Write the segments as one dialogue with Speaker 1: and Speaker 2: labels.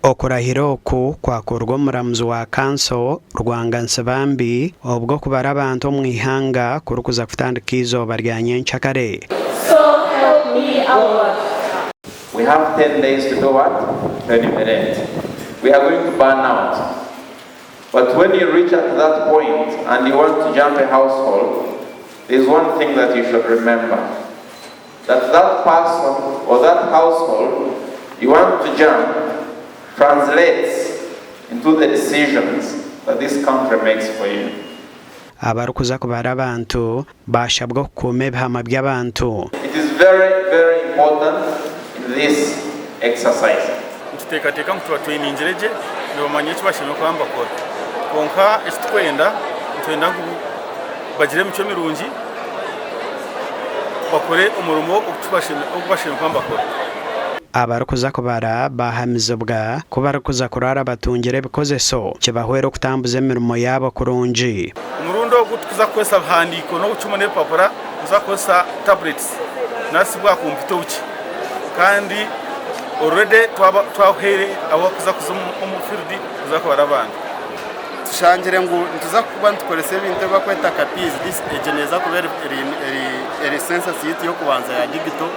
Speaker 1: Okurahira oku kwakorwa omuramuzi wa kanso Rwangansi bambi obwo kubara abantu omu ihanga kurukuza kutandika izooba rya nyenkyakare.
Speaker 2: We have 10 days to do what? To enumerate. We are going to burn out. But when you reach at that point and you want to jump a household, there is one thing that you should remember. That person or that household you want to jump translates into the decisions that this country makes for you.
Speaker 1: Abarikuza kubara abantu bashabwa kukuma ebihama by'abantu.
Speaker 2: It is very, very important in this exercise.
Speaker 3: Tutekateka mtu atwiningirije nibamanye kibashime kwamba kora. Konka ekitwenda twenda bagire mico mirungi bakore umurimo okubashime kwamba kora.
Speaker 1: Abarikuza kubara baarahizibwa kubarikuza kurara batungire ebikozeso kibahwera okutambuza emirimo yabo kurungi.
Speaker 3: Umurundo gutukuza kwesa handiko no gucuma n'epapura uzakosa tablets nasibwa computer uki kandi already twahere abakuza kuzuma field uzakora abantu
Speaker 4: tushangire ngo tuzakuba ntukorese ibintu bakweta kapizi this egeneza kubera eri census yiti yo kubanza ya digital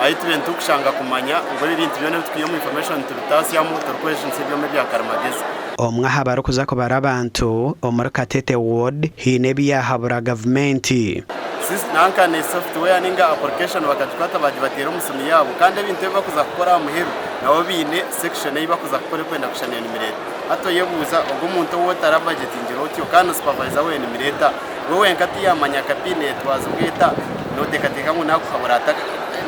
Speaker 4: ayitubente kushanga kumanya ngo ibintu byone twiyo mu information tubitasiyamu turquestion sibyo mu bya karamagezi.
Speaker 1: Omwe habarikuza kubara abantu omuri Katete ward hine byahabura gavumenti.
Speaker 4: Sis nanka ne software ninga application bakatwata bagibatera umusumi yabo kandi ibintu bakuza gukora muheru nabo bine section yibakuza gukora kwenda kushana enumerate ato yebuza ubwo umuntu wo tara budget ingiro otyo kandi supervisor we enumerate wowe nkati yamanya kapine twazubweta no tekateka ngo nakuhaburata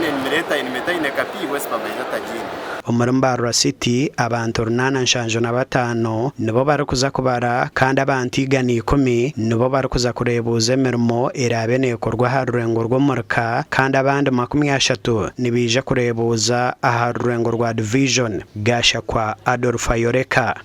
Speaker 4: enumerate ine kapi we supervisor tagini.
Speaker 1: Omuri Mbarara City abantu 85 nibo barikuza kubara kandi abantu 10 nibo barikuza kurebuza emirimo erabe nekorwa aha rurengo rw'omurika kandi abandi 30 nibije kurebuza aha rurengo rwa division gasha kwa Adolf Yoreka.